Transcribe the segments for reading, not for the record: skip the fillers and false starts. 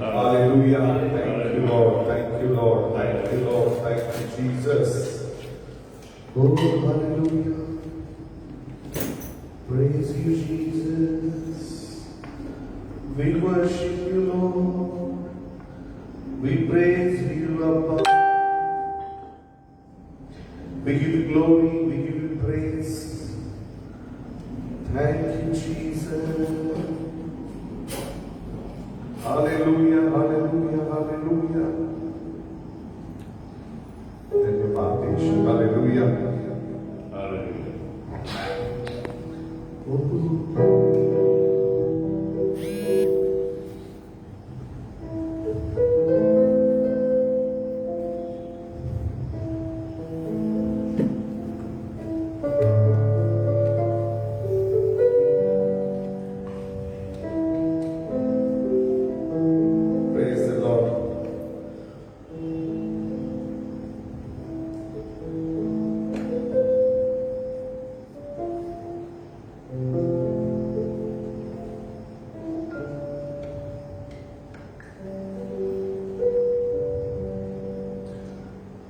Hallelujah. Thank you, Lord. Thank you, Lord. Thank you, Lord. Thank you, Jesus. Oh, hallelujah. Praise you, Jesus. We worship you, Lord. We praise you, Abba. We give you glory. We give you praise. Thank you, Jesus. Hallelujah, hallelujah, hallelujah. धन्यवाद यीशु, hallelujah. Praise the Lord.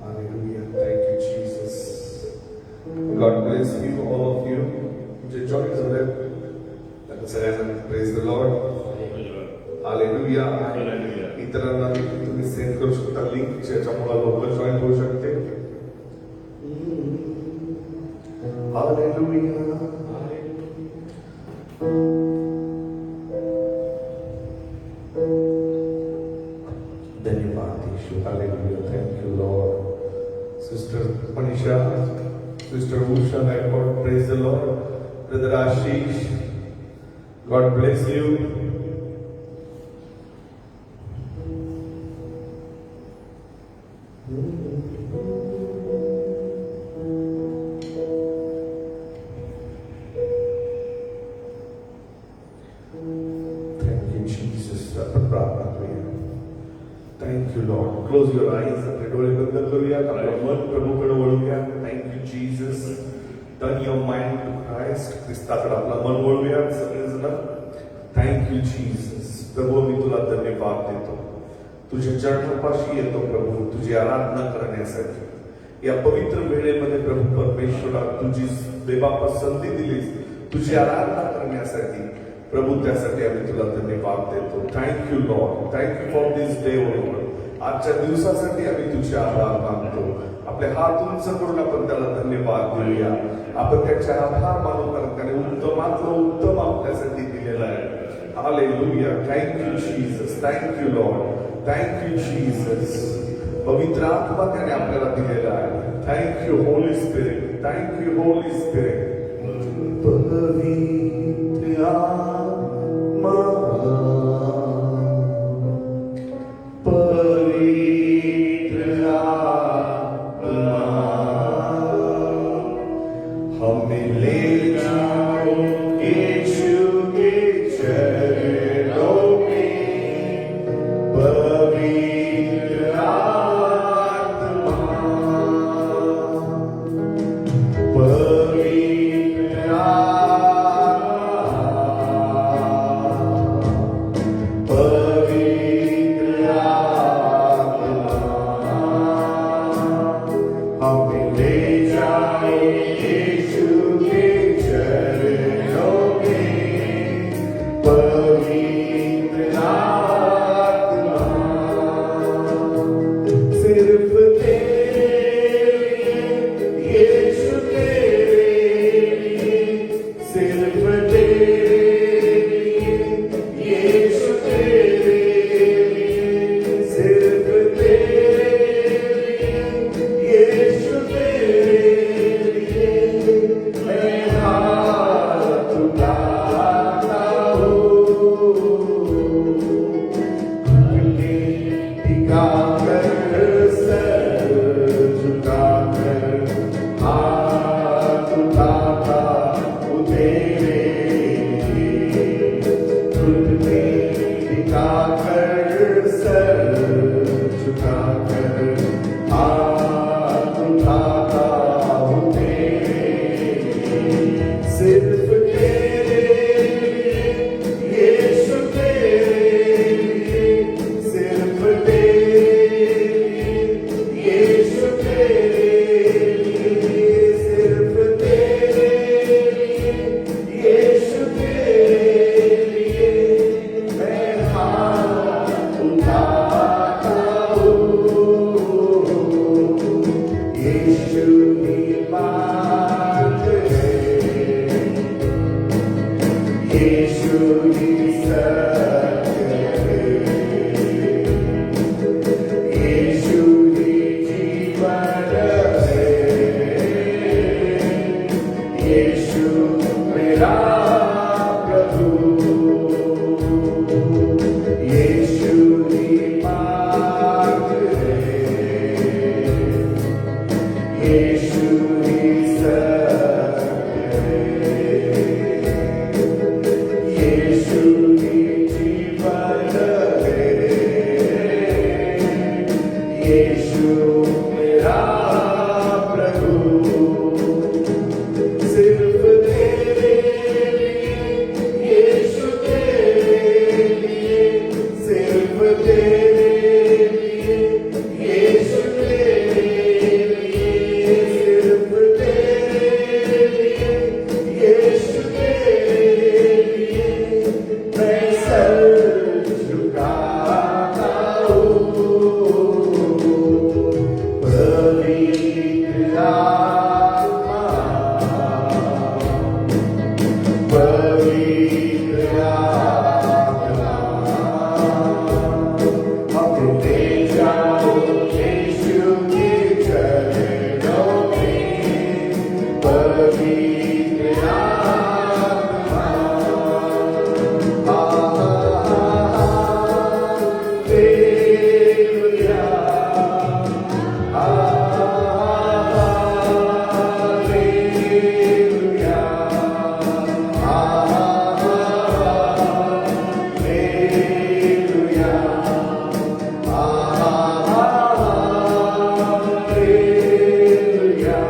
Hallelujah. Thank you, Jesus. God bless you, all of you. Just join us there. Let us say amen. Praise the Lord. Hallelujah. इतरांना देखील तुम्ही send करू शकता link, ज्याच्यामुळे लवकर join होऊ शकते. Hallelujah. धन्यवाद यीशु. Hallelujah. Thank you, Lord. Sister Manisha, Sister Usha, God praise the Lord. Brother Ashish, God bless you. Thank you, Jesus. आपण प्रार्थना करूया. Thank you, Lord. Close your eyes. आपले डोळे बंद करूया. आपलं मन प्रभूकडे वळूया. Thank you, Jesus. Turn your mind to Christ. ख्रिस्ताकडे आपलं मन वळूया सगळेजण. Thank you, Jesus. प्रभू, मी तुला धन्यवाद देतो. तुझ्या चरणापाशी येतो प्रभू, तुझी आराधना करण्यासाठी. या पवित्र वेळेमध्ये प्रभू परमेश्वरा, तुझी देवापा संधी दिलीस तुझी आराधना करण्यासाठी. प्रभू, त्यासाठी आम्ही तुला धन्यवाद देतो. Thank you lord. Thank you for this day O lord. आजच्या दिवसासाठी आम्ही तुझे आभार मानतो. आपले हात उंच करून आपण त्याला धन्यवाद देऊया. आपण त्याचे आभार मानू, कारण त्याने उत्तमातलं उत्तम आपल्यासाठी दिलेलं आहे. Hallelujah. Thank you Jesus. Thank you lord. Thank you Jesus. पवित्र आत्मा त्याने आपल्याला दिलेला आहे. Thank you Holy spirit. Thank you Holy spirit. पवित्र आत्मा, पवित्र आत्मा, हमें ले जाओ यीशु के चरणों में. पवित्र आत्मा, पवित्र आत्मा, तेरे लिए, यीशु तेरे लिए, सिर्फ तेरे लिए, यीशु तेरे लिए मैं सर झुकाता हूँ। पवित्र आत्मा, पवित्र आत्मा, हमें ले जाओ यीशु के चरणों में। पवित्र आत्मा, hallelujah, hallelujah, hallelujah, hallelujah,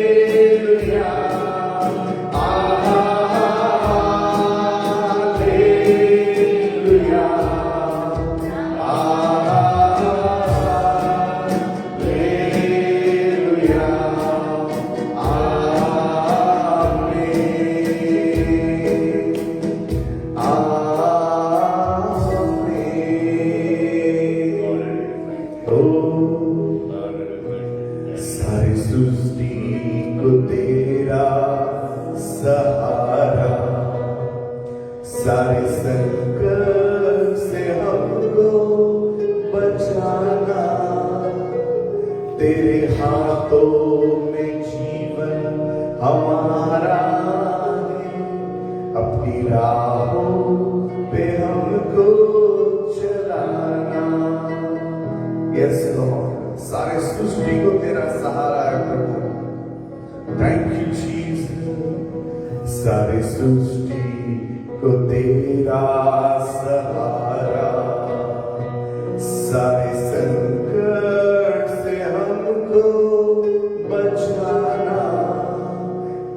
hallelujah, hallelujah, hallelujah, आमीन, आमीन। सारी सृष्टि को तेरा सहारा, सारे संकट से हमको बचाना, तेरे हाथों में जीवन हमारा है, अपनी राहों पे हमको चलाना। यस लॉर्ड, सारे सृष्टि को तेरा सहारा है प्रभु। Thank you Jesus. सारी सृष्टि को तेरा सहारा, सारे संकट से हमको बचाना,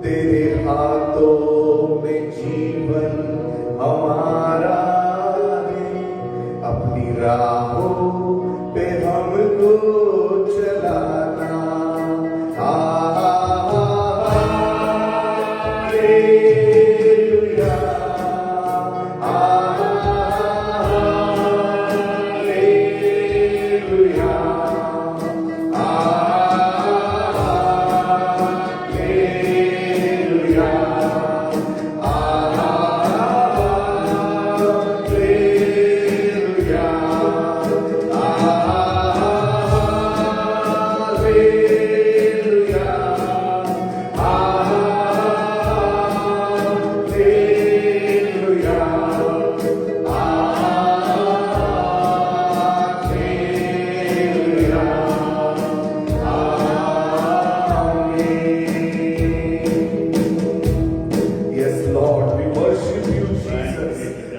तेरे हाथों में जीवन हमारा है, अपनी राहों पे हमको चलाना। हालेलुया, हालेलुया, हालेलुया, हालेलुया,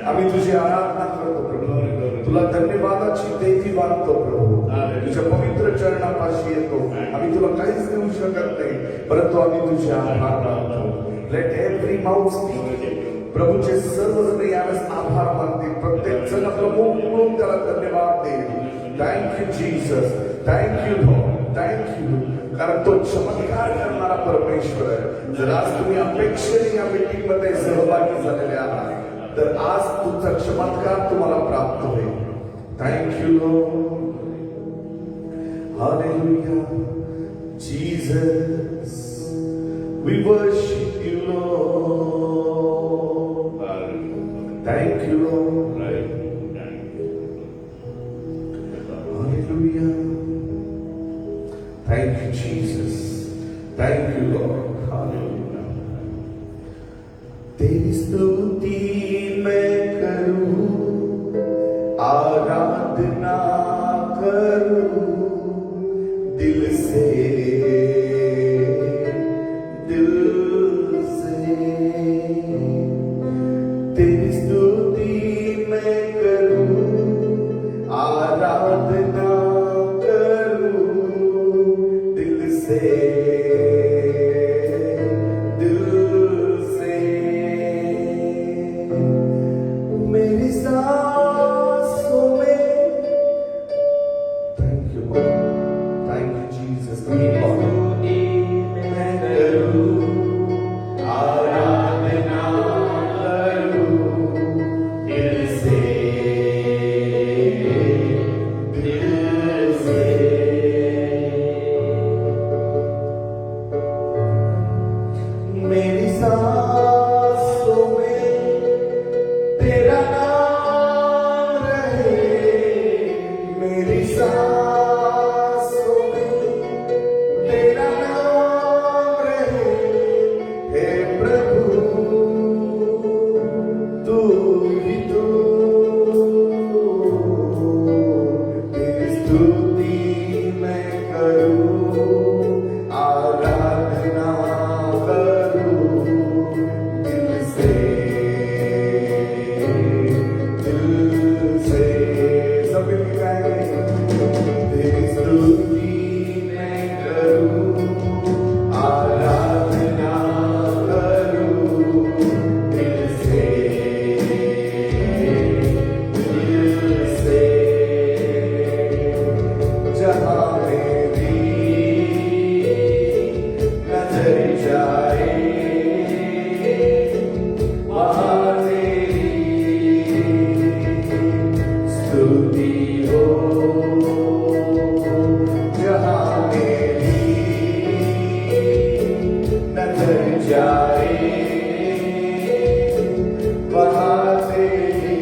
आम्ही तुझी आराधना करतो प्रभू, तुला धन्यवादाची देवी वाटतो प्रभू, तुझ्या पवित्र चरणापाशी येतो। आम्ही तुला काहीच देऊ शकत नाही, परंतु आम्ही तुझे आभार मानतो। Let every mouth speak. प्रभूचे सर्व जण यावेळेस आभार मानतील, प्रत्येक जण प्रभू म्हणून त्याला धन्यवाद देईल। Thank you Jesus, thank you Lord, thank you, कारण तो चमत्कार करणारा परमेश्वर आहे। जर आज तुम्ही अपेक्षेने या मीटिंग मध्ये सहभागी झालेले आहात, तर आज तुमचा चमत्कार तुम्हाला प्राप्त होईल। Thank you lord, hallelujah, Jesus, we worship you lord. Thank you lord, hallelujah, thank you Jesus, thank you lord, hallelujah. तेरी स्तुति मैं करूं, आराधना करूं दिल से, दिल से। तेरी स्तुति मैं करूं, आराधना करूं दिल से, दिल से। तू ही तू, तेरी स्तुति मैं करूं, आराधना करूं दिल से, सब मिलके गाएंगे। तेरी स्तुति मैं करूं, आराधना करूं दिल से, जहां मेरी नजर जाए वहां तेरी स्तुति हो, जहां मेरी नजर जाए वहां तेरी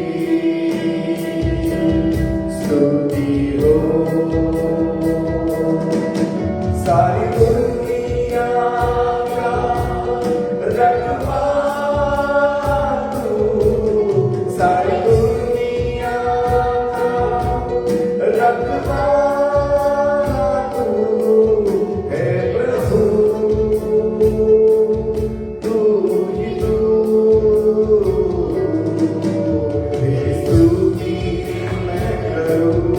स्तुति हो। सारी दुनिया का रखवाला तू, सारी दुनिया का रखवाला तू है प्रभु, तू ही तू, तेरी स्तुति मैं करूं,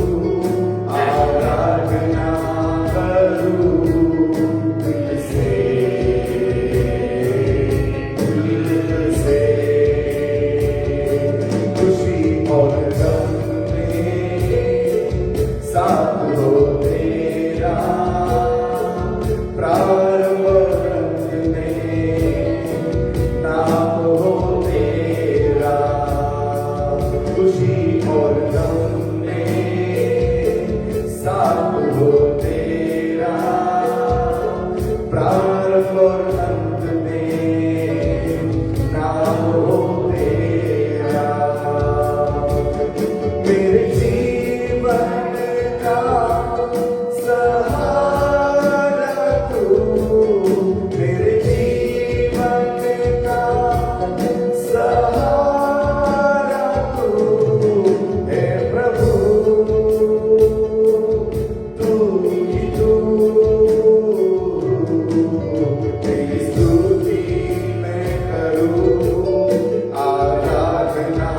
आराधना करूं दिल से, खुशी और गम में साथ हो तेरा, प्रारंभ और अंत में नाम हो तेरा, खुशी और गम में साथ हो तेरा, प्रारंभ और अंत में नाम हो तेरा, मेरे जीवन का सहारा तू, मेरे जीवन का सहारा तू है प्रभु, तू ही तू, तेरी स्तुति मैं करूं, आराधना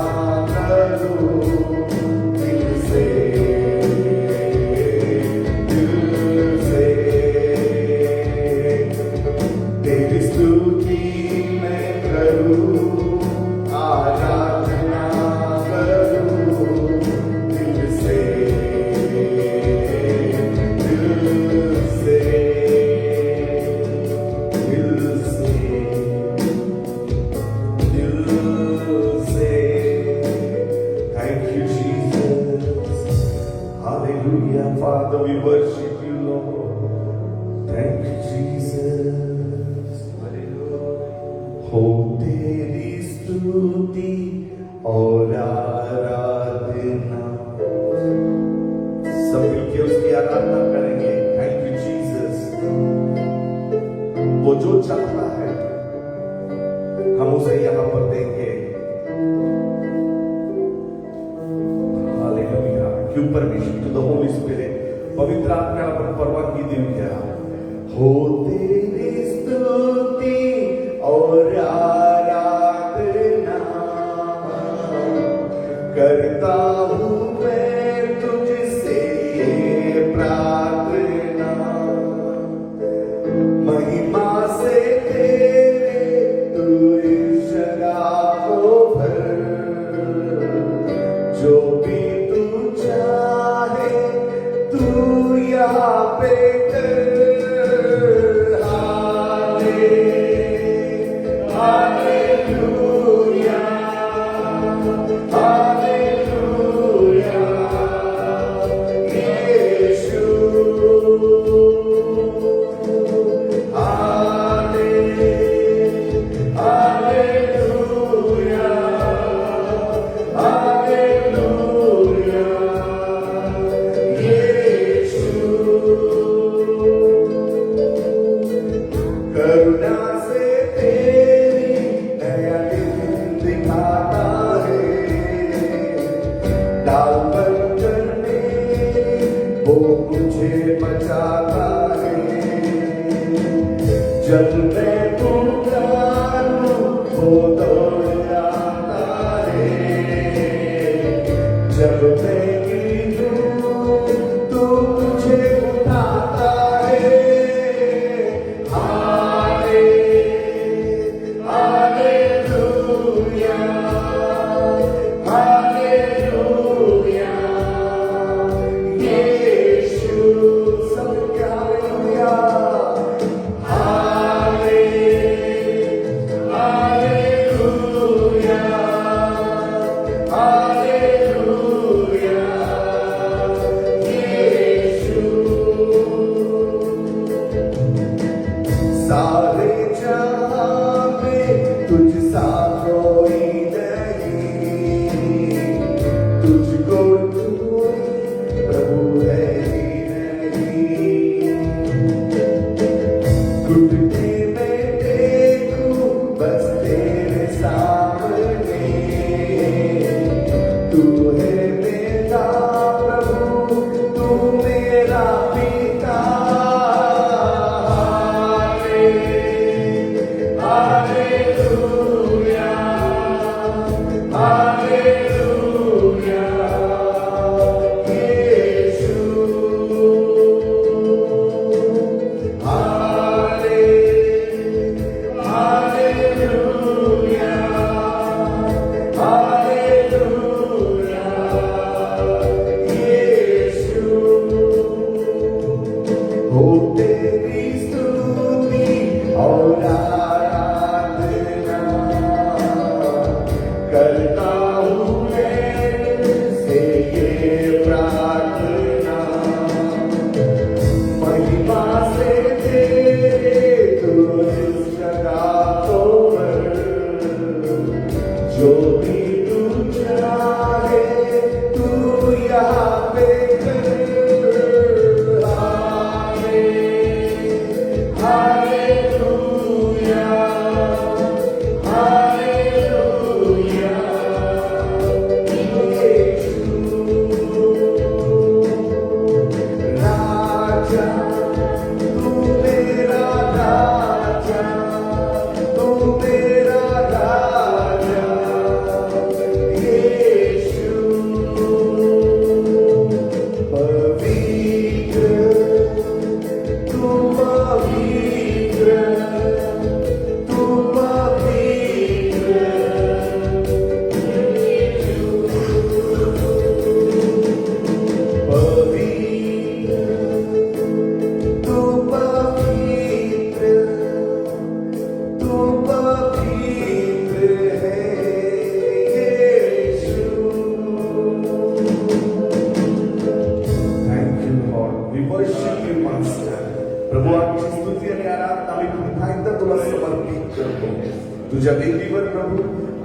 करूं दिल से, तेरी स्तुति मैं करूं, आराधना करूं दिल से, दिल से, दिल से, दिल से। Thank you, Jesus. Hallelujah, Father, we worship you, Lord. Thank you, Jesus. हो तेरी स्तुति और आराधना, सब मिलके उसकी आराधना करेंगे। Thank you Jesus. वो जो चाहता है हम उसे यहाँ पर देंगे। हालेलुया। क्यों परमेश्वर, टू द होली स्पिरिट, पवित्र आत्मा पर परवानगी दें क्या? हो तेरी स्तुति और आराधना करता हूँ मैं तुझसे ये प्रार्थना, महिमा से तेरे तू इस जगह को भर, जो भी तू चाहे तू यहाँ पे कर। Hallelujah, hallelujah. डाल बंधन में वो मुझे बचाता है। जब मैं पुकारूं वो दौड़ आता है। जब मैं गिरूं तो मुझे उठाता है। हाले हालेलुया हालेलुया यीशु सब हालेलुया हाले हालेलुया हालेलुया यीशु सारे जहां में तुझ सा कोई नहीं। तुझको कोई प्रभु है ही नहीं। घुटने में देखूं बस तेरे सामने। तू है मेरा प्रभु, तू मेरा पिता। हालेलुया हालेलुया यीशु हाले हालेलुया हालेलुया यीशु हो तेरी स्तुति और आराधना करता हूँ मैं से ये प्रार्थना। महिमा से तेरे तू इस जगह को भर। जो भी तू चाहे तू यहाँ पे कर। हालेलुया हालेलुया यीशु राजा तू मेरा राजा, तू मेरा राजा यीशु पवित्र तू पवित्र तू पवित्र यीशु पवित्र तू पवित्र तू पवित्र है यीशु। Thank you, Lord. We worship you, Master. प्रभू आमची स्तुती आणि आराधना आम्ही पुन्हा एकदा तुला समर्पित करतो. तुझ्या वेदीवर प्रभू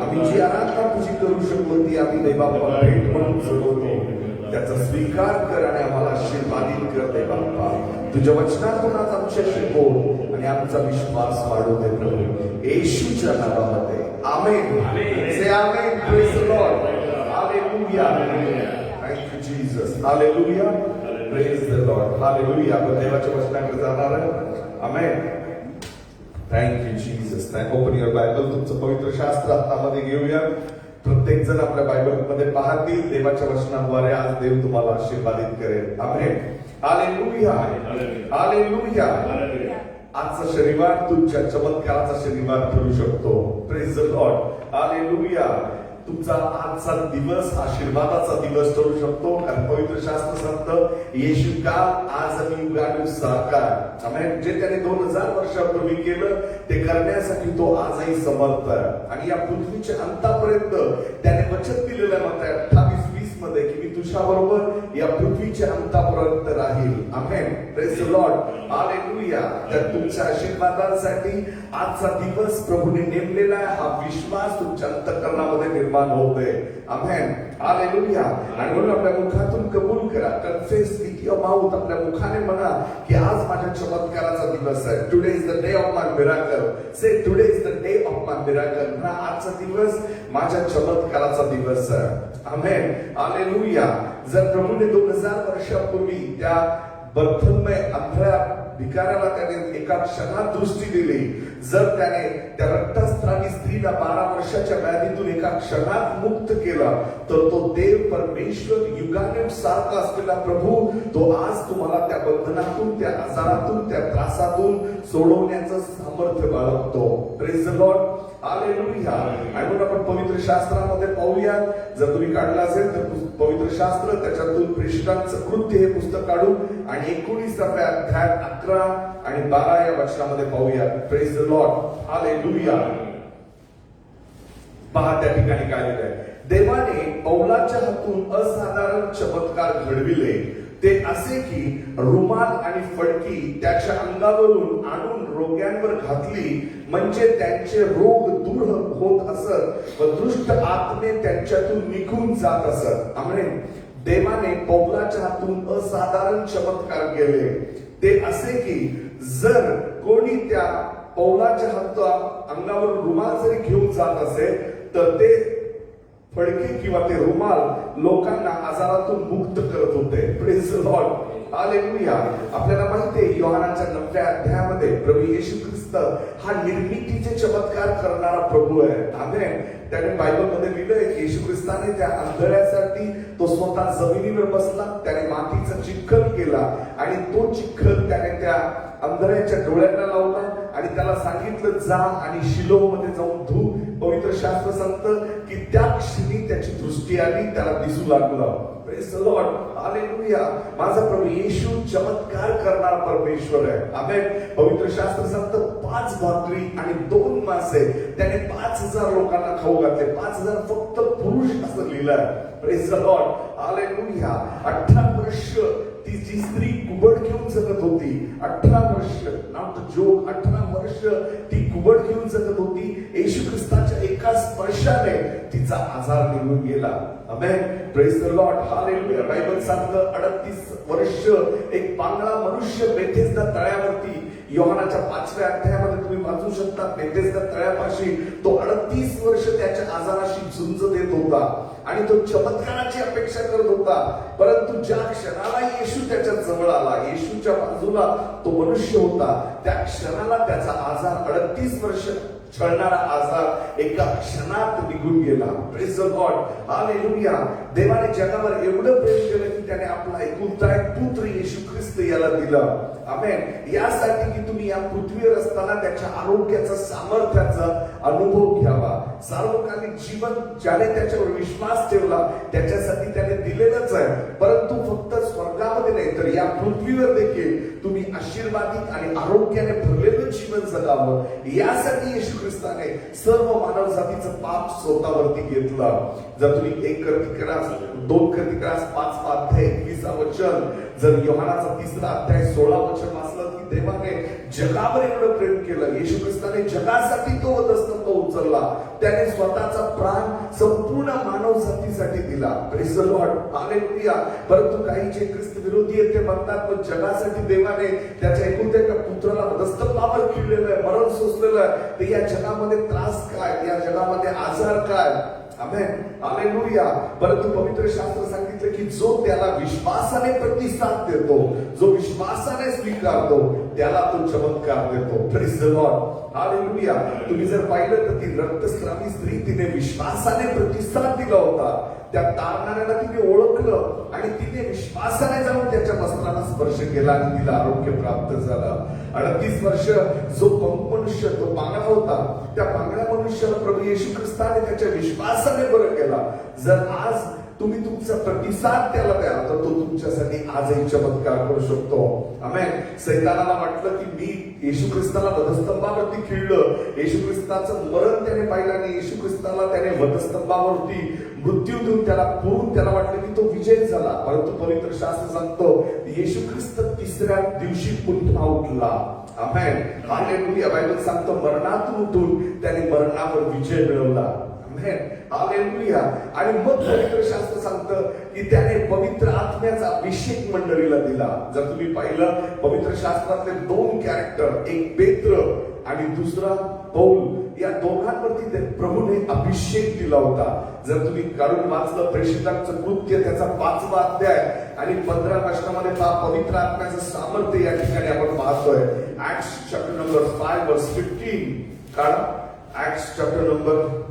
आम्ही जी आराधना तुझी करू शकतो ती आम्ही देवाला भेट म्हणून चढवतो. त्याचा स्वीकार कर आणि आम्हाला आशीर्वादित कर देवा. तुझ्या वचनातून आज आमच्याशी बोल आणि आमचा विश्वास वाढू दे प्रभू येशूच्या नावामध्ये. Amen. Say amen. Praise the lord. Hallelujah. Thank you Jesus. Hallelujah. Praise the lord. Hallelujah. आपण देवाच्या वचनाकडे जाणार आहे. Amen. Thank you Jesus. Open your Bible. तुमचं पवित्र शास्त्र हातामध्ये घेऊया. प्रत्येक जण आपल्या बायबल मध्ये पाहतील. देवाच्या वचनाद्वारे आज देव तुम्हाला आशीर्वादित करेल. आमेन. हालेलुया. हालेलुया. आजचा शनिवार तुमच्या चमत्काराचा शनिवार ठरू शकतो. Praise the lord. हालेलुया. तुमचा आजचा दिवस आशीर्वादाचा दिवस ठरू शकतो. कारण पवित्र शास्त्र सांगतं येशू काल आज आणि युगानु साकार. आमेन. जे त्याने 2000 वर्षापूर्वी केलं ते करण्यासाठी तो आजही समर्थ आहे. आणि या पृथ्वीच्या अंतापर्यंत त्याने वचन दिलेलं आहे. मत्ती 28:20 मध्ये की मी तुझ्या बरोबर या पृथ्वीच्या अंतापर्यंत राहील. Amen. Praise the lord. Hallelujah. तर तुमच्या आशीर्वादांसाठी आजचा दिवस प्रभूने नेमलेला आहे, हा विश्वास तुमच्या अंतःकरणामध्ये निर्माण होतोय. आमेन. हालेलुया. आणि म्हणून आपल्या मुखातून कबूल करा. Confess with your mouth. आपल्या मुखाने म्हणा की आज माझ्या चमत्काराचा दिवस आहे. Today is the day of my miracle. Say today is the day of my miracle. ना आजचा दिवस माझ्या चमत्काराचा दिवस आहे. आमेन. हालेलुया. जर प्रभूने 2000 वर्षापूर्वी त्या बर्थमय अंधळ्या भिकाऱ्याला त्याने एका क्षणात दृष्टी दिली, जर त्याने त्या रक्तस्रावी स्त्रीला 12 वर्षाच्या व्याधीतून एका क्षणात मुक्त केला, तर तो देव परमेश्वर युगाने सारखा असलेला प्रभू तो आज तुम्हाला त्या बंधनातून, त्या आजारातून, त्या त्रासातून सोडवण्याचं सामर्थ्य बाळगतो. Praise the lord. हालेलुया. आणि म्हणून आपण पवित्र शास्त्रामध्ये पाहूया. जर तुम्ही काढला असेल तर पवित्र शास्त्र त्याच्यातून प्रेषितांचं कृत्य हे पुस्तक काढू आणि 19व्या अध्याय 11 आणि 12 या वचनामध्ये पाहूया. Praise the lord. हालेलुया. पहा त्या ठिकाणी काय लिहिलंय. देवाने पौलाच्या हातून असाधारण चमत्कार घडविले, ते असे की रुमाल आणि फडकी त्याच्या अंगावरून आणून रोग्यांवर घातली, म्हणजे त्यांचे रोग दूर होत असत व दुष्ट आत्मे त्यांच्यातून निघून जात असत. आमेन. देवाने पौलाच्या हातून असाधारण चमत्कार केले, ते असे की जर कोणी त्या पौलाच्या अंगावर रुमाल जरी घेऊन जात असेल तर ते फडके किंवा ते रुमाल लोकांना आजारातून मुक्त करत होते. Praise the lord. हालेलुया. आपल्याला माहिती आहे योहानाच्या 9व्या अध्यायामध्ये प्रभू येशू ख्रिस्त हा निर्मितीचे चमत्कार करणारा प्रभू आहे. आमेन. त्याने बायबलमध्ये लिहिलंय की येशू ख्रिस्ताने त्या अंधळ्यासाठी तो स्वतः जमिनीवर बसला, त्याने मातीचा चिखल केला आणि तो चिखल त्याने त्या अंधळ्याच्या डोळ्यांना लावला आणि त्याला सांगितलं जा आणि शिलोमध्ये जाऊन धू. पवित्र शास्त्र सांगतं की त्या क्षणी त्याची दृष्टी आली, त्याला दिसू लागलं. Praise the lord. हालेलुया. माझा प्रभू येशू चमत्कार करणारा परमेश्वर आहे. आमेन. पवित्र शास्त्र सांगतं 5 भाकरी आणि 2 मासे त्याने 5000 लोकांना खाऊ घातले. 5000 फक्त पुरुष असं लिहिलंय. Praise the lord. हालेलुया. 18 वर्ष ती जी स्त्री कुबड घेऊन जगत होती, 18 वर्ष, नॉट जोक, 18 वर्ष ती कुबड घेऊन जगत होती. येशू ख्रिस्ताच्या एका स्पर्शाने तिचा आजार निघून गेला. Amen. Praise the lord. Hallelujah. Bible सांगतं 38 वर्ष एक पांगळा मनुष्य बेथेस्दा तळ्यावरती, योहानाच्या 5व्या अध्यायामध्ये तुम्ही वाचू शकता, बेथेस्दा तळ्यापाशी तो 38 वर्ष त्याच्या आजाराशी झुंज देत होता आणि तो चमत्काराची अपेक्षा करत होता. परंतु ज्या क्षणाला येशू त्याच्या जवळ आला, येशूच्या बाजूला तो मनुष्य होता, त्या क्षणाला त्याचा आजार 38 वर्ष छळणारा आजार एका क्षणात निघून गेला. Praise the lord. हालेलुया. देवाने जगावर एवढं प्रेम केलं की त्याने आपला एकुलता एक पुत्र येशू ख्रिस्त याला दिला. आमेन. यासाठी की तुम्ही या पृथ्वीवर असताना त्याच्या आरोग्याचा, सामर्थ्याचा अनुभव घ्यावा. सार्वकालिक जीवन ज्याने त्याच्यावर विश्वास ठेवला त्याच्यासाठी त्याने दिलेलंच आहे. परंतु फक्त स्वर्गामध्ये नाही तर या पृथ्वीवर देखील तुम्ही आशीर्वादित आणि आरोग्याने भरलेलं जीवन जगावं, यासाठी येशू ख्रिस्ताने सर्व मानव जातीचं पाप स्वतःवरती घेतलं. जर तुम्ही 1 कोरिन्थियस 2 कोरिन्थियस 5 अध्याय 21 वचन, जर योहानाचा 3रा अध्याय 16 वचन वाचलं की देवाने जगावर एवढं प्रेम केलं, येशू ख्रिस्ताने जगासाठी तो वधस्तंभ उचलला, त्याने स्वतःचा प्राण संपूर्ण मानव जातीसाठी दिला. Praise the lord. हालेलुया. परंतु काही जे ख्रिस्त विरोधी आहेत ते म्हणतात पण जगासाठी देवाने त्याच्या एकुलत्या एका पुत्राला वधस्तंभावर खिळलेलं आहे, मरण सोसलेलं आहे, तर या जगामध्ये त्रास काय, या जगामध्ये आजार काय. आमेन. हालेलुया. परंतु पवित्र शास्त्र सांगितलं की जो त्याला विश्वासाने प्रतिसाद देतो, जो विश्वासाने स्वीकारतो, त्याला तो चमत्कार देतो. Praise the lord. हालेलुया. तुम्ही जर पाहिलं तर ती रक्तस्रावी स्त्री तिने विश्वासाने प्रतिसाद दिला होता. त्या तारणाऱ्याला तिने ओळखलं आणि तिने विश्वासाने जाऊन त्याच्या वस्त्राला स्पर्श केला आणि तिला आरोग्य प्राप्त झालं. 38 वर्ष जो मनुष्य, तो पांगळा होता, त्या पांगळ्या मनुष्याला प्रभू येशू ख्रिस्ताने त्याच्या विश्वासाने बरं केला. जर आज तुम्ही तुमचा प्रतिसाद त्याला द्या, तर तो तुमच्यासाठी आजही चमत्कार करू शकतो. आमेन. सैतानाला वाटलं की मी येशू ख्रिस्ताला वधस्तंभावरती खिळलं, येशू ख्रिस्ताचं मरण त्याने पाहिलं आणि येशू ख्रिस्ताला त्याने वधस्तंभावरती मृत्यू देऊन त्याला पुरून त्याला वाटलं की तो विजय झाला. परंतु पवित्र शास्त्र सांगतो येशू ख्रिस्त तिसऱ्या दिवशी पुन्हा उठला. आमेन. हालेलुया. बायबल सांगतो मरणातून उठून त्याने मरणावर विजय मिळवला. आमेन. हालेलुया. आणि मग पवित्र शास्त्र सांगतं की त्याने पवित्र आत्म्याचा अभिषेक मंडळीला दिला. जर तुम्ही पाहिलं पवित्र शास्त्रातले दोन कॅरेक्टर, एक पेत्र आणि दुसरा पौल, या दोघांवरती प्रभूने अभिषेक दिला होता. जर तुम्ही काढून वाचलं प्रेषितांचं कृत्य त्याचा 5वा अध्याय आणि 15 वचनामध्ये पवित्र आत्म्याचं सामर्थ्य या ठिकाणी आपण पाहतोय. ऍक्ट्स चॅप्टर नंबर 5 वर्स 15 काढा. ऍक्ट्स चॅप्टर नंबर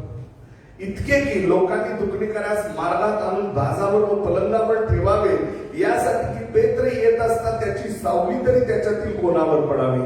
इतके की लोकांनी दुखणेकरास मार्गात आणून भाजावर व पलंगावर ठेवावे, यासाठी की पेत्र येत असता त्याची सावली तरी त्याच्यातील कोणावर पडावी.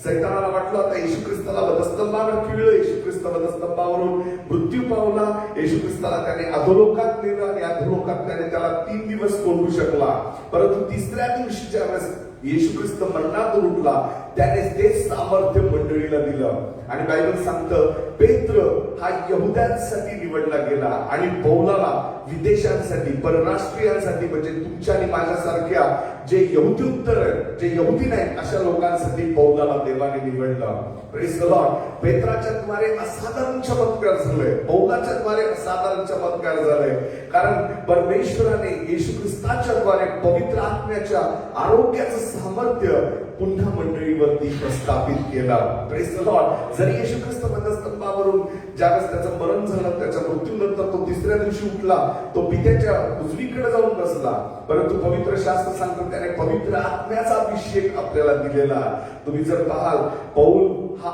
सैतानाला वाटलं आता येशू ख्रिस्ताला वधस्तंभावर खिळलं, येशू ख्रिस्त वधस्तंभावरून मृत्यू पावला, येशू ख्रिस्ताला त्याने अधोलोकात नेलं आणि अधोलोकात त्याला 3 दिवस कोंडू शकला. परंतु तिसऱ्या दिवशी ज्या वेळेस येशू ख्रिस्त मरणातून उठला त्याने ते सामर्थ्य मंडळीला दिलं. आणि बायबल सांगतं पेत्र हा यहुद्यांसाठी निवडला गेला आणि पौलाला विदेशांसाठी, परराष्ट्रीयांसाठी, म्हणजे तुमच्या आणि माझ्यासारख्या जे यहुदीउत्तर आहेत, जे यहुदी नाहीत अशा लोकांसाठी पौलाला देवाने निवडलं. Praise the Lord. पेत्राच्या द्वारे असाधारण चमत्कार झाले, पौलाच्या द्वारे असाधारण चमत्कार झाले, कारण परमेश्वराने येशू ख्रिस्ताच्या द्वारे पवित्र आत्म्याच्या आरोग्याचं सामर्थ्य पुन्हा मंडळीवरती प्रस्थापित केला. Praise the Lord. जरी येशू ख्रिस्त वधस्तंभावरून ज्यावेळेस त्याचं मरण झालं, त्याच्या मृत्यूनंतर तो तिसऱ्या दिवशी उठला, तो पित्याच्या उजवीकडे जाऊन बसला, परंतु पवित्र शास्त्र सांगतं त्याने पवित्र आत्म्याचा अभिषेक आपल्याला दिलेला. तुम्ही जर पाहाल पौल हा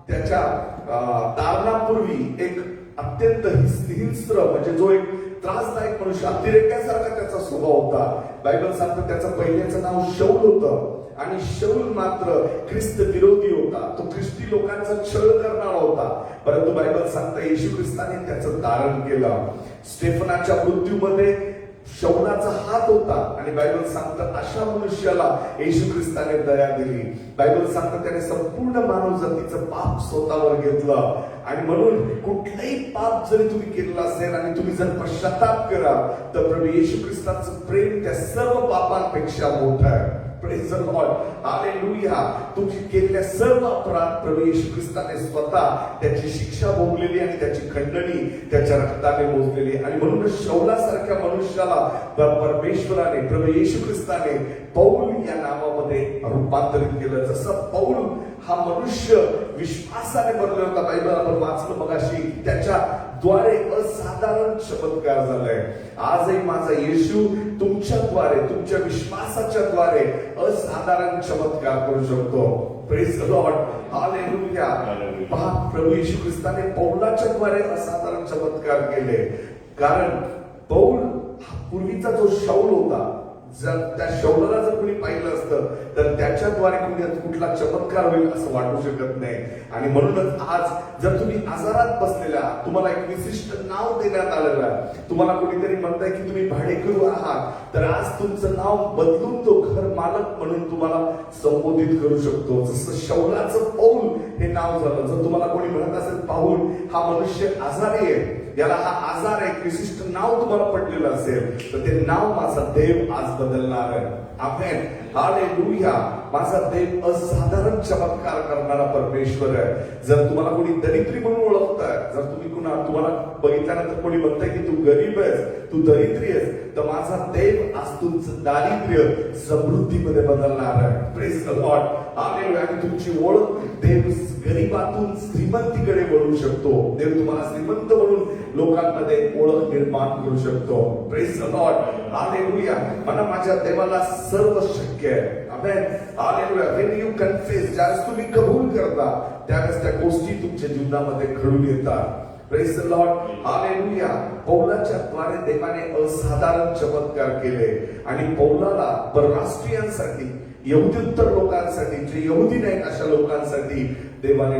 त्याच्या तारणापूर्वी एक अत्यंत हिंस्त्र, म्हणजे जो एक त्रासदायक मनुष्य, अतिरेक्यासारखा त्याचा स्वभाव होता. बायबल सांगतं त्याचं पहिल्याचं नाव शौल होतं आणि शौल मात्र ख्रिस्त विरोधी होता. तो ख्रिस्ती लोकांचा छळ करणारा होता. परंतु बायबल सांगतं येशू ख्रिस्ताने त्याचं धारण केलं. स्टेफनाच्या मृत्यूमध्ये शौलाचा हात होता आणि बायबल सांगतं अशा मनुष्याला येशू ख्रिस्ताने दया दिली. बायबल सांगतं त्याने संपूर्ण मानव जातीचं पाप स्वतःवर घेतलं. आणि म्हणून कुठलंही पाप जरी तुम्ही केलेलं असेल आणि तुम्ही जर पश्चाताप करा तर प्रभू येशू ख्रिस्ताचं प्रेम त्या सर्व पापांपेक्षा मोठं आहे. Praise the lord. हालेलुया. तुमची केलेल्या सर्व अपराध प्रभू येशू ख्रिस्ताने स्वतः त्याची शिक्षा भोगलेली आणि त्याची खंडणी त्याच्या रक्ताने मोजलेली. आणि म्हणूनच शौलासारख्या मनुष्याला परमेश्वराने, प्रभू येशू ख्रिस्ताने पौल या नावामध्ये रूपांतरित केलं. जसं पौल हा मनुष्य विश्वासाने भरलेला होता, बायबल आपण वाचलं मगाशी, त्याच्या द्वारे असाधारण चमत्कार झालाय. आजही माझा येशू तुमच्याद्वारे, तुमच्या विश्वासाच्या द्वारे असाधारण चमत्कार करू शकतो. Praise the lord. हालेलुया. पहा प्रभू येशू ख्रिस्ताने पौलाच्या द्वारे असाधारण चमत्कार केले, कारण पौल पूर्वीचा जो शौल होता, जर त्या शौलाला जर कोणी पाहिलं असतं तर त्याच्याद्वारे कुठला चमत्कार होईल असं वाटू शकत नाही. आणि म्हणूनच आज जर तुम्ही आजारात बसलेला, तुम्हाला एक विशिष्ट नाव देण्यात आलेलं आहे, तुम्हाला कोणीतरी म्हणताय की तुम्ही भाडेकरू आहात, तर आज तुमचं नाव बदलून तो घर मालक म्हणून तुम्हाला संबोधित करू शकतो. जसं शौलाचं पौल हे नाव झालं. जर तुम्हाला कोणी म्हणत असेल पाहून हा मनुष्य आजारी आहे, याला हा आजार आहे, विशिष्ट नाव तुम्हाला पडलेलं असेल, तर ते नाव माझा देव आज बदलणार आहे. आमेन. हालेलुया. माझा देव असाधारण चमत्कार करणारा परमेश्वर आहे. जर तुम्हाला कोणी दरिद्री म्हणून ओळखताय, जर तुम्हाला बघितल्यानंतर कोणी म्हणताय की तू गरीब आहेस, तू दरिद्री आहेस, तर माझा देव आज तुमचं दारिद्र्य समृद्धीमध्ये बदलणार आहे. Praise the lord. हालेलुया. आणि तुमची ओळख देव गरीबातून श्रीमंतीकडे वळू शकतो. देव तुम्हाला श्रीमंत म्हणून लोकांमध्ये ओळख निर्माण करू शकतो. Praise the lord. हालेलुया. मला माझ्या देवाला सर्व शक्य आहे. आमेन. हालेलुया. when you confess, ज्यावेळेस तुम्ही कबूल करता त्यावेळेस त्या गोष्टी तुमच्या जीवनामध्ये घडून येतात. Praise the lord. हालेलुया. पौलाच्या द्वारे देवाने असाधारण चमत्कार केले आणि पौलाला परराष्ट्रीयांसाठी, यहुदीतर लोकांसाठी, जे यहुदी नाहीत अशा लोकांसाठी देवाने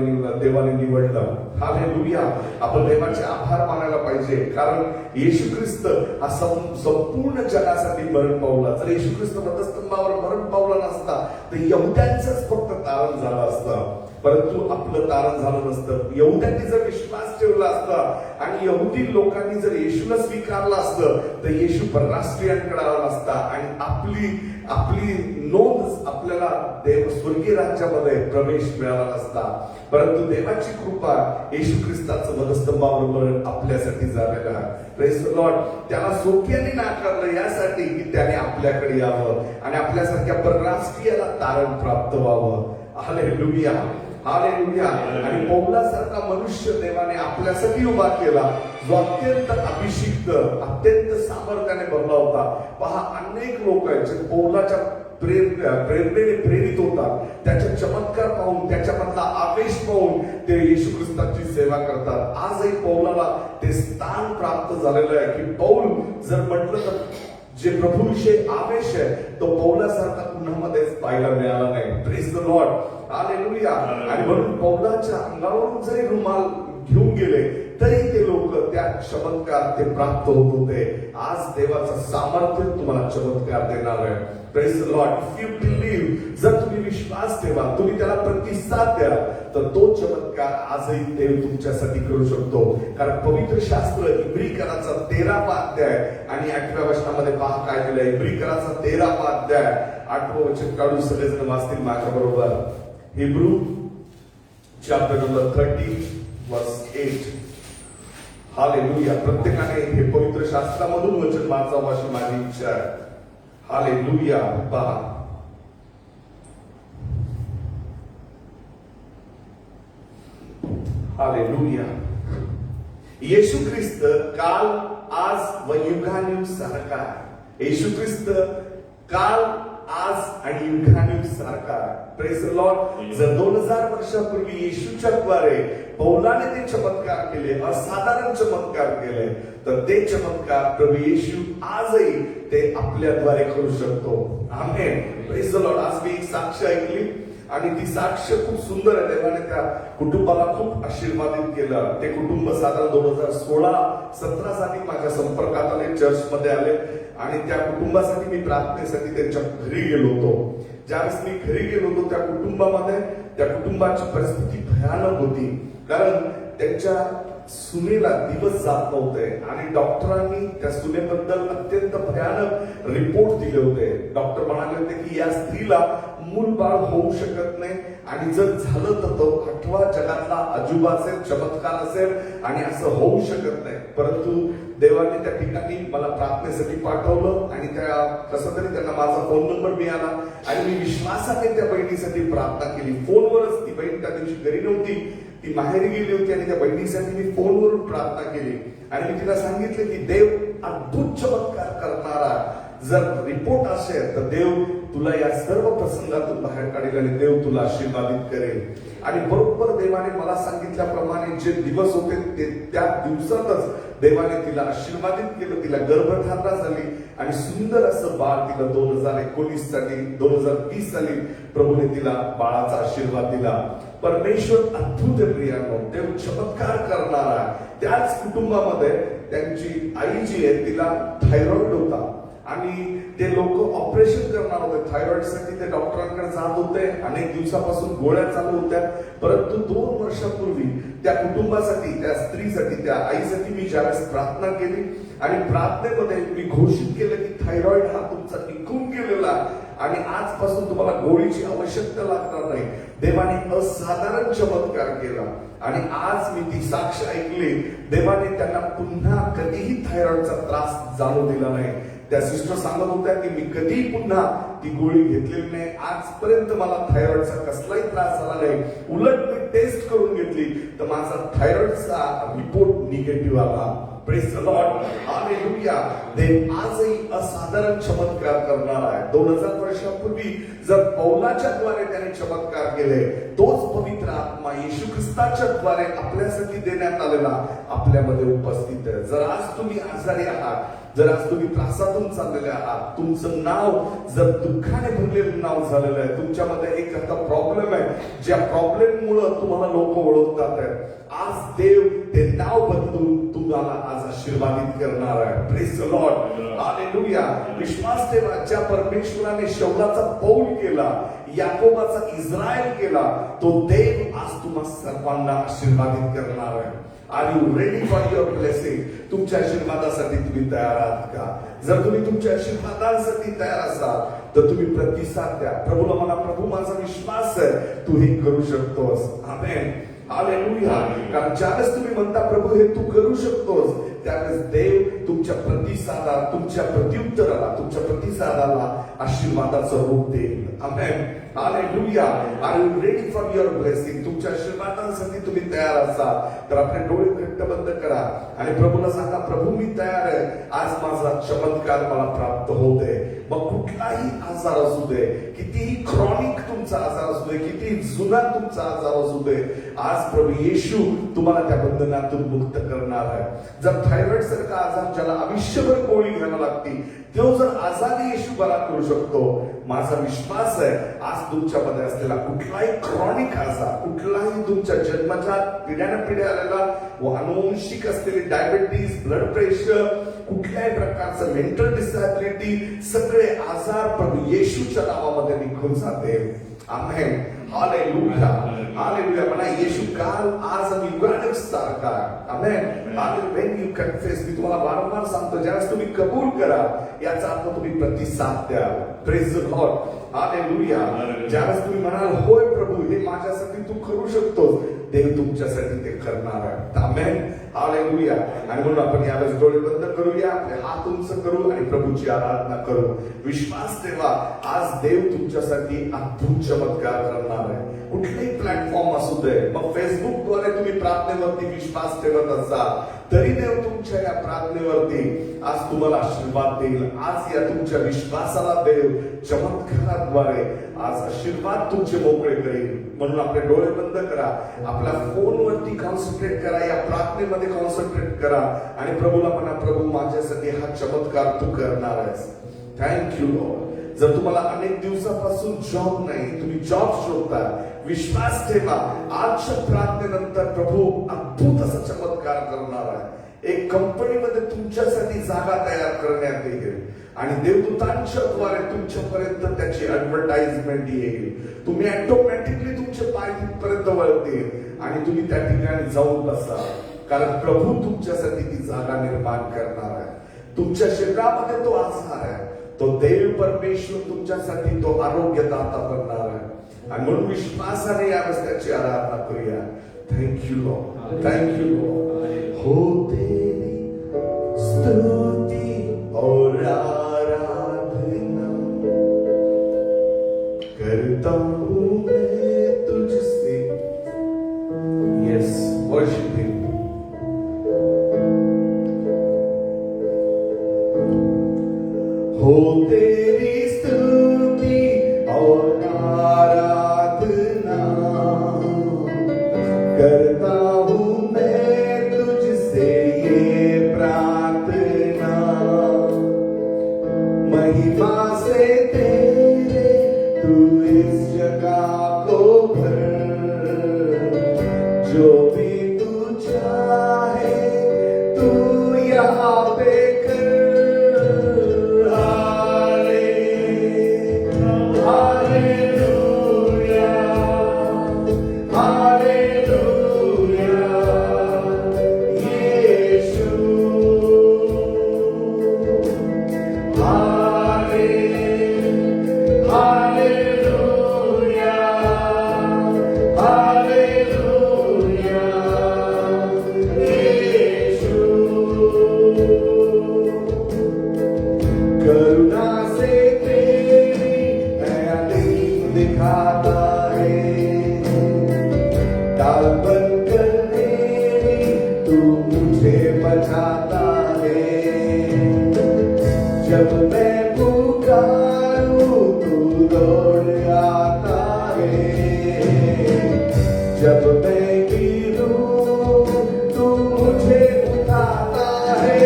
निवडलं. हालेलुया. आपण देवाचे आभार मानायला पाहिजे, कारण येशू ख्रिस्त हा संपूर्ण जगासाठी मरण पावला. जर येशू ख्रिस्त वधस्तंभावर मरण पावला नसता तर यहुद्यांचंच फक्त तारण झालं असतं, परंतु आपलं तारण झालं नसतं. यहुद्यांनी जर विश्वास ठेवला असता आणि यहुदी लोकांनी जर येशूला स्वीकारलं असतं तर येशू परराष्ट्रीयांकडे आला असता आणि आपली नोंद आपल्याला स्वर्गीय राज्यामध्ये प्रवेश मिळाला नसता. परंतु देवाची कृपा येशू ख्रिस्ताचं वधस्तंभावर मरण आपल्यासाठी झालेलं आहे. Praise the Lord. त्याला सोक्याने नाकारलं यासाठी की त्याने आपल्याकडे यावं आणि आपल्यासारख्या परराष्ट्रीयाला तारण प्राप्त व्हावं. हालेलुया. हालेलुया. आणि पौलासारखा मनुष्य देवाने आपल्यासाठी उभा केला, जो अत्यंत अभिषिक्त, अत्यंत सामर्थ्याने भरला होता. पहा, अनेक लोक आहेत जे पौलाच्या प्रेरणेने प्रेरित होतात. त्याचे चमत्कार पाहून, त्याच्यामधला आवेश पाहून ते येशू ख्रिस्ताची सेवा करतात. आजही पौलाला ते स्थान प्राप्त झालेलं आहे की पौल जर म्हटलं तर जे प्रभूविषयी आवेश आहे तो पौलासारखा कुणामध्येच पाहायला मिळाला नाही. Praise the lord. हालेलुया. आणि म्हणून पौलाच्या अंगावरून जरी रुमाल घेऊन गेले तरी ते लोक त्या चमत्कार ते प्राप्त होत होते. आज देवाचं सामर्थ्य तुम्हाला चमत्कार देणार आहे. Praise the Lord. If you believe, जर तुम्ही विश्वास ठेवा, तुम्ही त्याला प्रतिसाद द्या, तर तो चमत्कार आजही देव तुमच्यासाठी करू शकतो. कारण पवित्र शास्त्र इब्रीकराचा 13वा अध्याय आणि 8व्या वचनामध्ये पहा काय दिलंय. इब्रीकराचा 13वा अध्याय 8वं वचन काढून सगळेजण वाचतील माझ्या बरोबर. हिब्रू चॅप्टर नंबर 30 वर्स 8. हालेलुया. प्रत्येकाने हे पवित्र शास्त्रामधून वचन वाचावं अशी माझी इच्छा आहे. हालेलुया. पहा, हालेलुया. येशू ख्रिस्त काल, आज व युगानुयुग सारखा आहे. येशू ख्रिस्त काल, आज आणि युगानुयुग सारखा आहे. Praise the Lord. जर 2000 वर्षापूर्वी येशूच्या द्वारे पौलाने ते चमत्कार केले, असाधारण चमत्कार केले, तर ते चमत्कार प्रभू येशू आजही ते आपल्याद्वारे करू शकतो. आमेन. Praise the lord. आज मी एक साक्ष ऐकली आणि ती साक्ष खूप सुंदर आहे. देवाने त्या कुटुंबाला खूप आशीर्वादित केलं. ते कुटुंब साधारण 2016-17 साली माझ्या संपर्कात आले, चर्चमध्ये आले आणि त्या कुटुंबासाठी मी प्रार्थनेसाठी त्यांच्या घरी गेलो होतो. ज्यावेळेस मी घरी गेलो होतो त्या कुटुंबाची परिस्थिती भयानक होती, कारण त्यांच्या सुनेला दिवस जात नव्हते आणि डॉक्टरांनी त्या सुनेबद्दल अत्यंत भयानक रिपोर्ट दिले होते. डॉक्टर म्हणाले होते की या स्त्रीला मूल बाळ होऊ शकत नाही आणि जर झालं तर तो 8वा जगातला अजूबा असेल, चमत्कार असेल आणि असं होऊ शकत नाही. परंतु देवाने त्या ठिकाणी मला प्रार्थनेसाठी पाठवलं आणि त्या कसं तरी त्यांना माझा फोन नंबर मिळाला आणि मी विश्वासाने त्या बहिणीसाठी प्रार्थना केली. फोनवरच. ती बहीण त्या दिवशी घरी नव्हती, ती माहेरी गेली होती आणि त्या बहिणीसाठी मी फोनवरून प्रार्थना केली आणि मी तिला सांगितलं की देव अद्भुत चमत्कार करणारा जर रिपोर्ट असेल तर देव तुला या सर्व प्रसंगातून बाहेर काढेल आणि देव तुला आशीर्वादित करेल. आणि बरोबर देवाने मला सांगितल्याप्रमाणे जे दिवस होते ते त्या दिवसातच देवाने तिला आशीर्वादित केलं. तिला गर्भधारणा झाली आणि सुंदर असं बाळ तिला 2019 साली 2020 साली प्रभूने तिला बाळाचा आशीर्वाद दिला. परमेश्वर अद्भुत प्रियानो, देव चमत्कार करणारा. त्याच कुटुंबामध्ये त्यांची आई जी आहे तिला थायरॉइड होता आणि ते लोक ऑपरेशन करणार होते. थायरॉइड साठी ते डॉक्टरांकडे जात होते. अनेक दिवसापासून गोळ्या चालू होत्या. परंतु 2 वर्षापूर्वी त्या कुटुंबासाठी, त्या स्त्रीसाठी, त्या आईसाठी मी ज्यावेळेस प्रार्थना केली आणि प्रार्थनेमध्ये मी घोषित केलं की थायरॉइड हा तुमचा निघून गेलेला आणि आजपासून तुम्हाला गोळीची आवश्यकता लागणार नाही. देवाने असाधारण चमत्कार केला आणि आज मी ती साक्ष ऐकली. देवाने त्यांना पुन्हा कधीही थायरॉइडचा त्रास जाणू दिला नाही. त्या सिस्टर सांगत होत्या की मी कधी पुन्हा ती गोळी घेतलेली नाही. आजपर्यंत मला थायरॉइडचा कसलाही त्रास झाला नाही. उलट मी टेस्ट करून घेतली तर माझा थायरॉइडचा रिपोर्ट निगेटिव्ह आला. Praise the lord. हालेलुया. देव आजही असाधारण चमत्कार करणार आहे. 2000 वर्षापूर्वी जर पौलाच्या द्वारे त्याने चमत्कार केले, तोच पवित्र आत्मा येशू ख्रिस्ताच्या द्वारे आपल्यासाठी देण्यात आलेला आपल्यामध्ये उपस्थित आहे. जर आज तुम्ही आजारी आहात, जर आज तुम्ही त्रासातून चाललेले आहात, तुमचं नाव जर दुःखाने भरलेलं नाव झालेलं आहे, तुमच्यामध्ये एक आता प्रॉब्लेम आहे, ज्या प्रॉब्लेम मुळे तुम्हाला लोक ओळखतात आहेत, आज देव ते नाव बदलून तुम्हाला आज आशीर्वादित करणार आहे. Praise the lord, hallelujah. विश्वास ठेवा, ज्या परमेश्वराने शौलाचा पौल केला, याकोबाचा इस्रायल केला, तो देव आज तुम्हा सर्वांना आशीर्वादित करणार आहे. Are you ready for your blessing? तुमच्या आशीर्वादासाठी तुम्ही तयार आहात का? जर तुम्ही तुमच्या आशीर्वादासाठी तयार असाल तर तुम्ही प्रतिसाद द्या. प्रभूला म्हणा, प्रभू माझा विश्वास आहे तू हे करू शकतोस. आमेन, हालेलुया. कारण ज्यावेळेस तुम्ही म्हणता प्रभू हे तू करू शकतोस, त्यावेळेस देव तुमच्या प्रतिसादाला, तुमच्या प्रत्युत्तराला, तुमच्या प्रतिसादाला आशीर्वादाचं रूप देईल. Amen, hallelujah. Are you ready for your blessing? तुमच्या आशीर्वादांसाठी तुम्ही तयार असाल तर आपले डोळे घट्ट बंद करा आणि प्रभूला सांगा, प्रभू मी तयार आहे, आज माझा चमत्कार मला प्राप्त होते. मग कुठलाही आजार असू दे, कितीही क्रॉनिक तुमचा आजार असू दे, किती जुना तुमचा आजार असू दे, आज प्रभू येशू तुम्हाला त्या बंधनातून मुक्त करणार आहे. जर थायरॉइड सारखा आजार ज्याला आयुष्यभर गोळी घ्यायला लागती, तो जर आजारी येशू बरा करू शकतो. माझा विश्वास आहे आज तुमच्यामध्ये असलेला कुठलाही क्रॉनिक आजार, कुठलाही तुमच्या जन्मजात पिढ्याने पिढ्या आलेला व अनुवंशिक असलेली डायबिटीज, ब्लड प्रेशर, कुठल्याही प्रकारचं मेंटल डिसॅबिलिटी, सगळे आजार प्रभू येशूच्या नावामध्ये निघून जाते. आमेन, हालेलुया, हालेलुया. म्हणा येशू काल, आज आणि युगानेक सारखा आहे. आमेन, हालेलुया. व्हेन यू कन्फेस, मी तुम्हाला वारंवार सांगतो, ज्यावेळेस तुम्ही कबूल करा, याचा अर्थ तुम्ही प्रतिसाद द्या. Praise the lord, hallelujah. ज्यावेळेस तुम्ही म्हणाल होय प्रभू हे माझ्यासाठी तू करू शकतोस, देव तुमच्यासाठी ते करणार आहे. आमेन, हालेलुया. आणि म्हणून आपण यावेळेस डोळे बंद करूया, आपले हात उंच करू आणि प्रभूची आराधना करू. विश्वास ठेवा, आज देव तुमच्यासाठी अद्भुत चमत्कार करणार आहे. कुठलेही प्लॅटफॉर्म असू दे, मग फेसबुकद्वारे तुम्ही प्रार्थनेवरती विश्वास ठेवत असाल तरी देव तुमच्या या प्रार्थनेवरती आज तुम्हाला आशीर्वाद देईल. आज या तुमच्या विश्वासाला देव चमत्काराद्वारे आज आशीर्वाद तुमचे मोकळे करेल. म्हणून आपले डोळे बंद करा, आपल्या फोनवरती कॉन्सन्ट्रेट करा, या प्रार्थनेमध्ये कॉन्सन्ट्रेट करा आणि प्रभूला म्हणा, प्रभू माझ्यासाठी हा चमत्कार तू करणार आहेस. Thank you Lord. जर तुम्हाला अनेक दिवसापासून जॉब नाही, तुम्ही जॉब शोधता, विश्वास ठेवा, आजच्या प्रार्थनेनंतर प्रभू अद्भुत असा चमत्कार करणार आहे. एक कंपनीमध्ये तुमच्यासाठी जागा तयार करण्यात येईल आणि देवदूतांच्या द्वारे तुमच्यापर्यंत त्याची ऍडव्हर्टाइजमेंट येईल. तुम्ही ऑटोमॅटिकली तुमचे पाय तिथपर्यंत वळतील आणि तुम्ही त्या ठिकाणी जाऊन बसा, कारण प्रभू तुमच्यासाठी ती जागा निर्माण करणार आहे. तुमच्या शरीरामध्ये तो आजार आहे, तो देव परमेश्वर तुमच्यासाठी तो आरोग्यदाता बनणार आहे. आणि म्हणून विश्वासाने यावेळेस त्याची आराधना करूया. Thank you Lord, thank you Lord. हो तेरी स्तुति और आराधना करता हूँ मैं तुझसे. यस, वर्शिप हिम. हो तेरी स्तुति और आराधना करता हूँ मैं तुझसे ये प्रार्थना. महिमा से तेरे तू इस जगह को भर, जो भी तू चाहे तू यहाँ पे कर. जब मैं पुकारूं तू दौड़ आता है, जब मैं गिरूं तू मुझे उठाता है.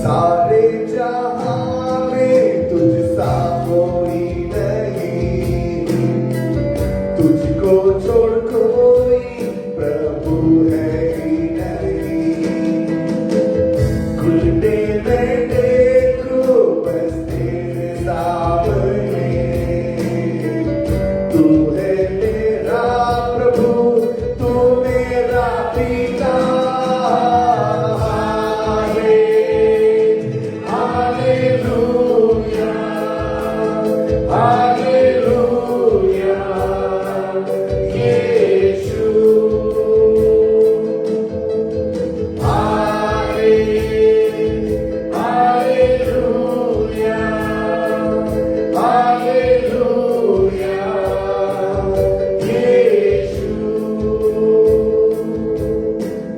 सारे जहां में तुझसा कोई नहीं, तुझको छोड़ कोई प्रभु है ही नहीं। घुटने में देखो बस तेरे सामने, तू है मेरा प्रभु, तू मेरा पिता।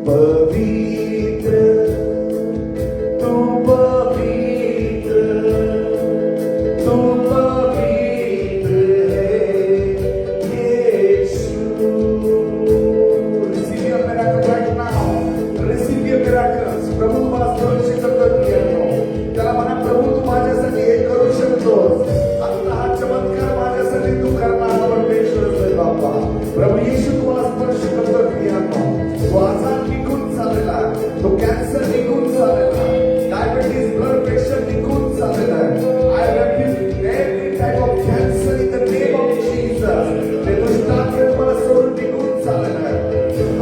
पवित्र तू पवित्र, तू पवित्र है यीशु। Receive your miracle right now. Receive your miracles. प्रभू तुम्हाला स्पर्श करतो त्याला म्हणा, प्रभू तू माझ्यासाठी हे करू शकतोस. आता हा चमत्कार माझ्यासाठी तू करणार परमेश्वर आहे बाबा. प्रभू येशू तुम्हाला स्पर्श करतो क्रियानो. तो आजार निघून चाललेला, तो कॅन्सर निघून चाललेला, डायबिटीज ब्लड प्रेशर निघून चाललेला आहे. I refuge every type of cancer in the name of Jesus. ते दुष्टात्मा तुम्हाला सोडून निघून चाललेला आहे.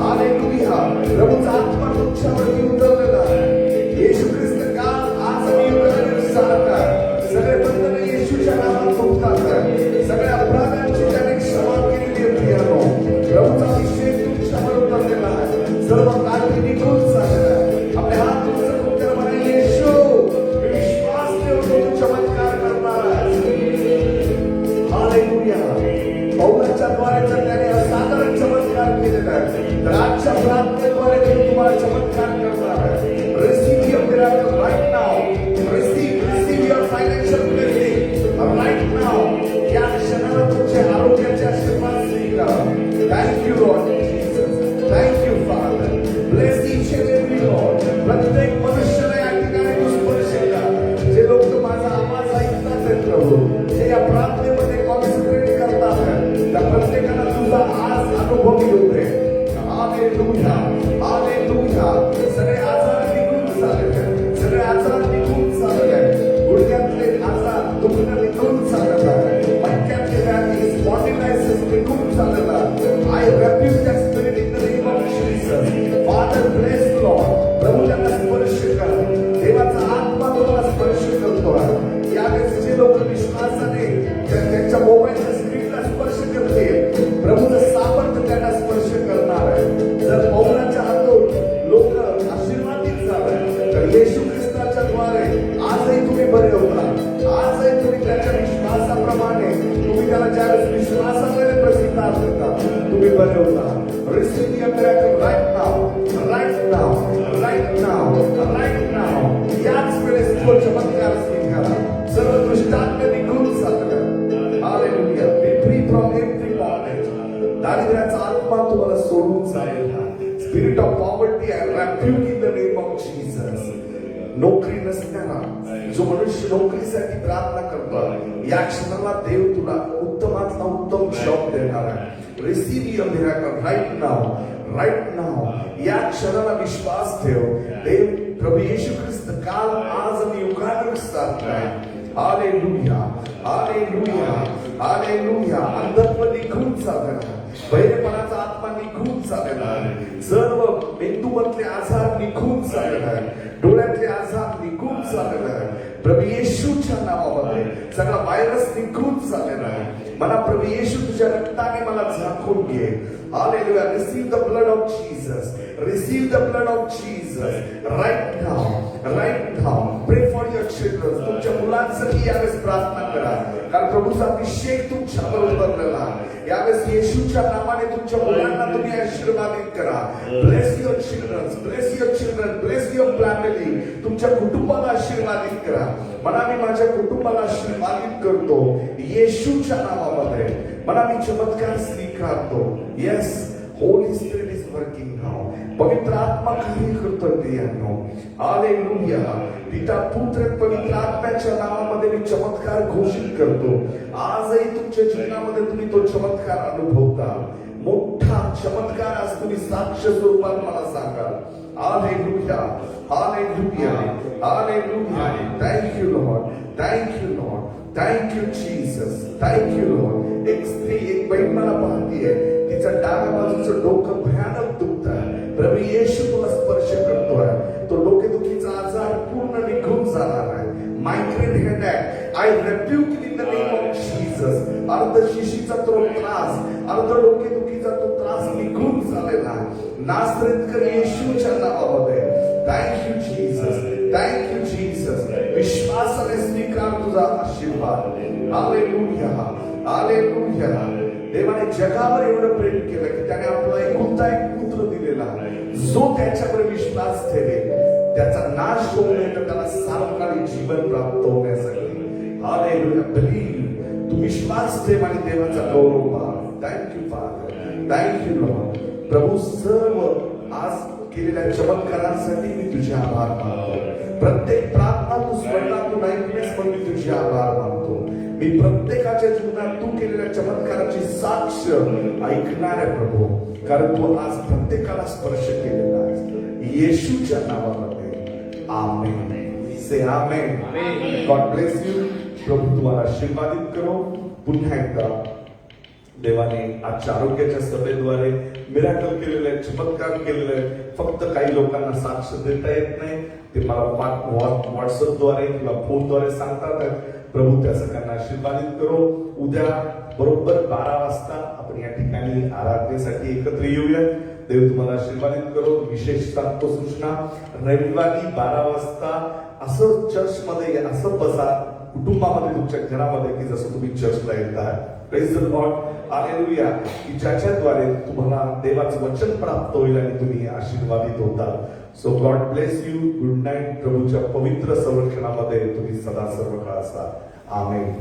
हालेलुया. प्रभूचा आत्मा तुमच्यावरती उतरलेला आहे. येशू ख्रिस्त काल आज आणि युगाने सारखा. सगळे बंधन येशूच्या नावात तुटतात. सगळ्या अपराधांची त्याने क्षमा केलेली आहे प्रियानो. प्रभूचा अभिषेक तुमच्यावर उतरलेला आहे. सर्व काळजी निघून चाललेला आहे. आपले हात उचलून त्याला म्हणा, येशू मी विश्वास ठेवतो तू चमत्कार करणार आहेस. हालेलुया. पौलाच्या द्वारे जर त्याने असाधारण चमत्कार केलेला आहे, तर आजच्या प्रार्थनेद्वारे देव तुम्हाला चमत्कार करणार आहे. Receive your miracle right now. Receive your financial blessing right now. या क्षणाला तुमचे आरोग्याचे आशीर्वाद स्वीकारा. Thank you Lord Jesus. Thank you father. Bless each and every Lord. प्रत्येक मनुष्याला या ठिकाणी तू स्पर्श कर. जे लोक माझा आवाज ऐकतात आहेत प्रभू, जे या प्रार्थनेमध्ये कॉन्सन्ट्रेट करतात, त्या प्रत्येकाला तुझा आज अनुभव येऊ दे. हालेलुया. हालेलुया. सगळे आजार निघून चालले, सगळे आजार निघून चालले. गुडघ्यातले आजार दुखणं निघून चालत आहे. मणक्यातले व्याधी स्पॉन्डिलायसिस निघून चालत आहे. I refuse that spirit in the name of Jesus. Father bless lord. प्रभू त्यांना स्पर्श कर. देवाचा आत्मा तुम्हाला स्पर्श करतो आहे. यावेळेस जे लोक विश्वासाने त्यांच्या मोबाईलच्या स्क्रीनला स्पर्श करतील, प्रभूचं सामर्थ्य त्यांना स्पर्श करणार आहे. जर पौलाच्या हातून लोक आशीर्वादित झाले, तर येशू ख्रिस्ताच्या द्वारे आजही तुम्ही बरे होता. आजही तुम्ही त्याच्या विश्वासाप्रमाणे तुम्ही त्याला ज्यावेळेस विश्वासाने प्रतिकार करता, तुम्ही बरे होता. Receive your miracle right now. Right now. Right now. Right now. याच वेळेस तो चमत्कार स्वीकारा. सर्व दुष्टात्मा निघून चालले. Hallelujah. Be free from every bondage. दारिद्र्याचा आत्मा तुम्हाला सोडून जाईल. Spirit of poverty I refuse in the name of Jesus. नोकरी नसताना जो मनुष्य नोकरीसाठी प्रार्थना करतो, या क्षणाला देव तुला उत्तमातला उत्तम जॉब देणार आहे. Receive your miracle right now. Right now. या क्षणाला विश्वास ठेव. देव प्रभू येशू ख्रिस्त काल आज आणि युगानुग सारखा आहे. हालेलुया. हालेलुया. हालेलुया. अंधत्व निघून चाललेला, बहिरेपणाचा आत्मा निघून चाललेला आहे. सर्व मेंदूमधले आजार निघून चाललेला आहे. डोळ्यातले आजार निघून चाललेला आहे. प्रभू येशूच्या नावामध्ये सगळा व्हायरस निघून चाललेला आहे. मला प्रभू येशू तुझ्या रक्ताने मला झाकून घे. Hallelujah. Receive the blood of Jesus. Receive the blood of Jesus right now. Right now. प्रे फॉर युअर चिल्ड्रन. तुमच्या मुलांसाठी यावेळेस प्रार्थना करा, कारण प्रभूचा अभिषेक तुमच्यावर उतरलेला आहे. यावेळेस येशूच्या नावाने तुमच्या मुलांना तुम्ही आशीर्वादित करा. Bless your children. Bless your children. Bless your family. तुमच्या कुटुंबाला आशीर्वादित करा. म्हणा मी माझ्या कुटुंबाला आशीर्वादित करतो येशूच्या नावामध्ये. म्हणा मी चमत्कार स्वीकारतो. Yes, Holy spirit is working now. पवित्र आत्मा कार्य करतोय प्रियांनो. हालेलुया. पिता पुत्र पवित्र आत्म्याच्या नावामध्ये मी चमत्कार घोषित करतो. आजही तुमच्या जीवनामध्ये तुम्ही तो चमत्कार अनुभवता. मोठा चमत्कार आज तुम्ही साक्ष स्वरूपात मला सांगा. Hallelujah. Hallelujah. Hallelujah. Thank you lord. Thank you lord. Thank you Jesus. Thank you Lord. एक स्त्री, एक बाई मला पाहतीये, तिचं डाव्या बाजूचं डोकं भयानक दुखतंय. प्रभू येशू तुला स्पर्श करतोय. तो डोकेदुखीचा आजार पूर्ण निघून जाणार आहे. Migraine headache I rebuke in the name of Jesus. अर्ध शिशीचा तो त्रास, अर्ध डोकेदुखीचा तो त्रास निघून झालेला आहे नासरेतकर येशूच्या नावामध्ये. Thank you Jesus. Thank you Jesus. विश्वासाने स्वीकार तुझा आशीर्वाद. हालेलुया. हालेलुया. देवाने जगावर एवढं प्रेम केलं की त्याने आपला एकुलता एक पुत्र दिलेला आहे. जो त्याच्यावर विश्वास ठेवेल त्याचा नाश होऊ नये तर त्याला सार्वकालिक जीवन प्राप्त होण्यासाठी. हालेलुया. बिलीव्ह. तू विश्वास ठेव आणि देवाचा गौरव मान. Thank you father. Thank you lord. प्रभू सर्व आज केलेल्या चमत्कारांसाठी मी तुझे आभार मानतो. प्रत्येक प्रार्थना तू स्वर्गातून ऐकण्यास पण मी तुझे आभार मानतो. मी प्रत्येकाच्या जीवनात तू केलेल्या चमत्काराची साक्ष ऐकणार आहे प्रभू. कारण तू आज प्रत्येकाला स्पर्श केलेला आहे. येशूच्या नावामध्ये amen. Say amen. God bless you. प्रभू तुम्हाला आशीर्वादित करो. पुन्हा एकदा देवाने आजच्या आरोग्याच्या सभेद्वारे मिराकल केलेले आहेत, चमत्कार केलेले आहेत. फक्त काही लोकांना साक्ष देता येत नाही, ते मला व्हॉट्सअपद्वारे किंवा फोनद्वारे सांगतात. प्रभू त्या सगळ्यांना आशीर्वादित करो. उद्या बरोबर 12 वाजता आपण या ठिकाणी आराधनेसाठी एकत्र येऊया. देव तुम्हाला आशीर्वादित करो. विशेष सांगतो सूचना, रविवारी 12 वाजता असं चर्चमध्ये असं बसा कुटुंबामध्ये, तुमच्या घरामध्ये, की जसं तुम्ही चर्चला येता. Praise the lord. हालेलुया. की ज्याच्याद्वारे तुम्हाला देवाचं वचन प्राप्त होईल आणि तुम्ही आशीर्वादित होता. So God bless you. Good night. प्रभूच्या पवित्र संरक्षणामध्ये तुम्ही सदा सर्व काळ असा. आमेन.